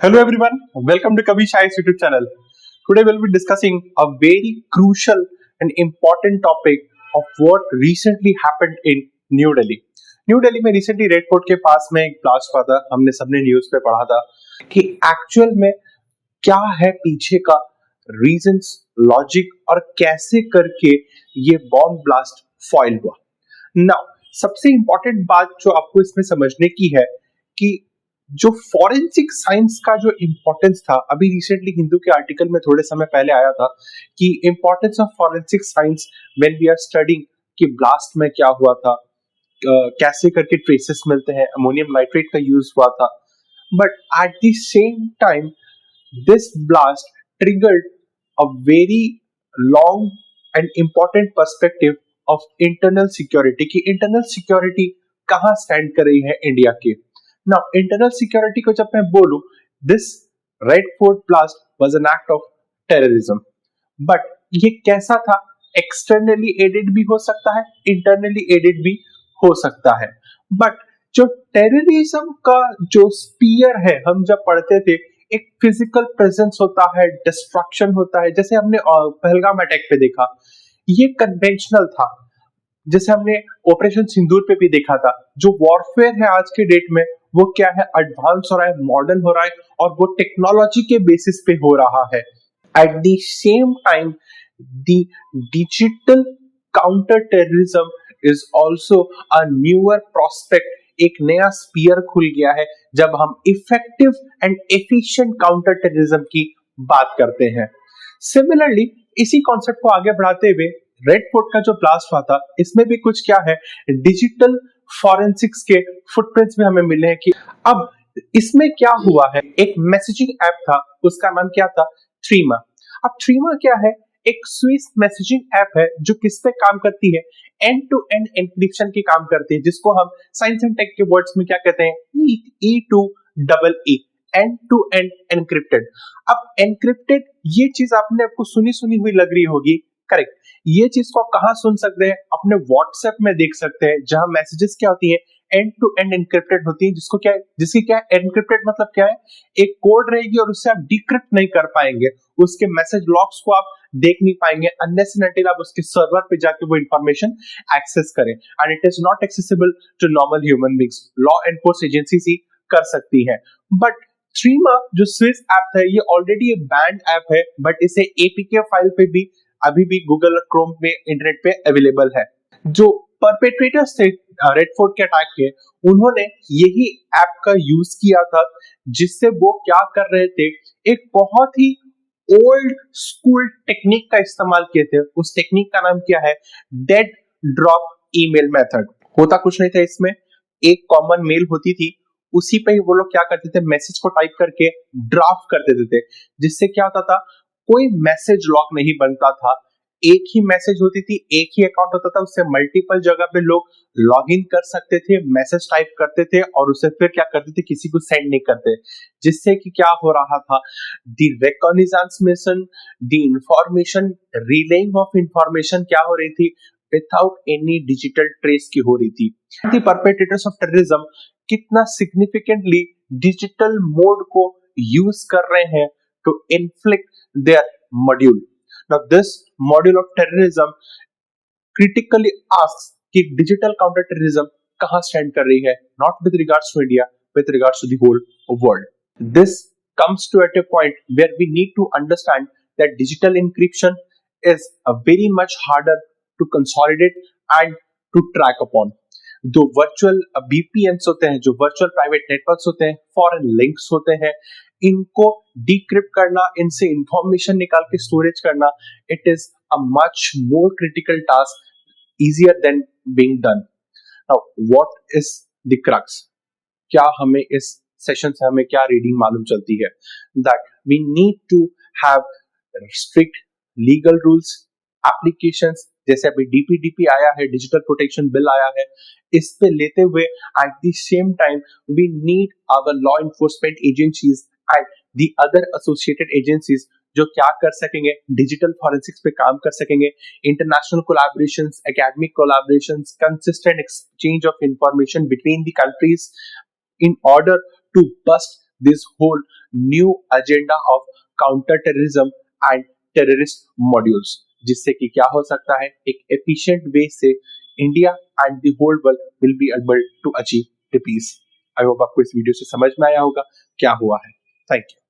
Hello everyone, welcome to Kabhi Shai's YouTube channel. Today we'll be discussing a very crucial and important topic of what recently happened in New Delhi. New Delhi में recently red fort के पास में एक blast हुआ था. हमने सबने news पे पढ़ा था कि एक्चुअल में क्या है पीछे का रीजंस, लॉजिक और कैसे करके ये बॉम्ब ब्लास्ट फॉइल हुआ. नाउ सबसे इंपॉर्टेंट बात जो आपको इसमें समझने की है कि जो फॉरेंसिक साइंस का जो इंपॉर्टेंस था, अभी रिसेंटली हिंदू के आर्टिकल में थोड़े समय पहले आया था कि importance of forensic science when we are studying कि ब्लास्ट में क्या हुआ था, कैसे करके ट्रेसेस मिलते हैं, अमोनियम नाइट्रेट का यूज हुआ था. But at the same time this blast triggered a very long and important perspective of internal security की इंटरनल सिक्योरिटी कहाँ स्टैंड कर रही है इंडिया की. Now, internal security को जब मैं बोलूं, this Red Fort blast was an act of terrorism. But ये कैसा था? Externally aided भी हो सकता है, internally aided भी हो सकता है. But जो terrorism का जो spear है, हम जब पढ़ते थे, एक physical presence होता है, destruction होता है, जैसे हमने पहलगाम अटैक पे देखा. ये conventional था, जैसे हमने ऑपरेशन सिंदूर पे भी देखा था. जो वॉरफेयर है आज के डेट में वो क्या है, एडवांस हो रहा है, मॉडर्न हो रहा है और वो टेक्नोलॉजी के बेसिस पे हो रहा है. Eight the same time the digital counter terrorism is also a newer prospect. एक नया स्पीयर खुल गया है जब हम effective and efficient counter terrorism की बात करते हैं. सिमिलरली इसी कॉन्सेप्ट को आगे बढ़ाते हुए रेड फोर्ट का जो ब्लास्ट हुआ था, इसमें भी कुछ क्या है, डिजिटल फॉरेंसिक्स के फुटप्रिंट्स भी हमें मिले हैं कि अब इसमें क्या हुआ है. एक मैसेजिंग ऐप था, उसका नाम क्या था, थ्रीमा. अब थ्रीमा क्या है, एक स्विस मैसेजिंग ऐप है जो किस पे काम करती है, एंड टू एंड एन्क्रिप्शन की काम करती है, जिसको हम साइंस एंड टेक के वर्ड्स में क्या कहते हैं, E2EE, end to end encrypted. अब एनक्रिप्टेड ये चीज आपको सुनी हुई लग रही होगी, करेक्ट. ये चीज को आप कहां सुन सकते हैं, अपने व्हाट्सएप में देख सकते हैं, जहां मैसेजेस क्या होती है, एंड टू एंड एनक्रिप्टेड होती है, जिसकी क्या है, एनक्रिप्टेड मतलब क्या है, एक कोड रहेगी और उससे आप डिक्रिप्ट नहीं कर पाएंगे, उसके मैसेज लॉग्स को आप देख नहीं पाएंगे अनलेस एंड अनटिल आप उसके सर्वर पे जाके वो इंफॉर्मेशन एक्सेस करें. And it is not accessible to normal human beings. Law enforce agencies ही कर सकती है. बट थ्रीमा जो स्विस ऐप है, ये ऑलरेडी एक बैंड ऐप है, बट इसे एपीके फाइल पे भी अभी भी गूगल और क्रोम में इंटरनेट पे अवेलेबल है. जो परपेट्रेटर्स थे रेड फोर्ट के अटैक के, उन्होंने यही ऐप का यूज किया था, जिससे वो क्या कर रहे थे, एक बहुत ही ओल्ड स्कूल टेक्निक का इस्तेमाल किए थे. उस टेक्निक का नाम क्या है, डेड ड्रॉप ईमेल मेथड. होता कुछ नहीं था इसमें, एक कॉमन मेल होती थी, उसी पे ही वो लोग क्या करते थे, मैसेज को टाइप करके ड्राफ्ट कर देते थे, जिससे क्या होता था, कोई मैसेज लॉक नहीं बनता था. एक ही मैसेज होती थी, एक ही अकाउंट होता था, उससे मल्टीपल जगह पे लोग लॉग इन कर सकते थे, मैसेज टाइप करते थे और उसे फिर क्या करते थे, किसी को सेंड नहीं करते. जिससे कि क्या हो रहा था, the recognizance mission, the information relaying of information क्या हो रही थी, विदाउट एनी डिजिटल ट्रेस की हो रही थी. द परपेट्रेटर्स ऑफ टेररिज्म कितना सिग्निफिकेंटली डिजिटल मोड को यूज कर रहे हैं to inflict their module. Now this module of terrorism critically asks कि digital counter terrorism कहाँ stand कर रही है, not with regards to India, with regards to the whole world. This comes to at a point where we need to understand that digital encryption is a very much harder to consolidate and to track upon. जो virtual VPNs होते हैं, जो virtual private networks होते हैं, foreign links होते हैं, इनको decrypt करना, इनसे इंफॉर्मेशन निकाल के स्टोरेज करना, it is a much more critical task, easier than being done. Now what is the crux, क्या हमें इस सेशन से हमें क्या रीडिंग मालूम चलती है, that we need to have strict legal rules, applications, जैसे अभी डीपीडीपी आया है, डिजिटल प्रोटेक्शन बिल आया है, इस पे लेते हुए at the same time we need our law enforcement agencies and the other associated agencies जो क्या कर सकेंगे, डिजिटल फॉरेंसिक्स पे काम कर सकेंगे, international collaborations, academic collaborations, consistent exchange of information between the countries in order to bust this whole new agenda of counter terrorism and terrorist modules, जिससे कि क्या हो सकता है, एक efficient way से India and the whole world will be able to achieve the peace. I hope आपको इस वीडियो से समझ में आया होगा क्या हुआ है। Thank you.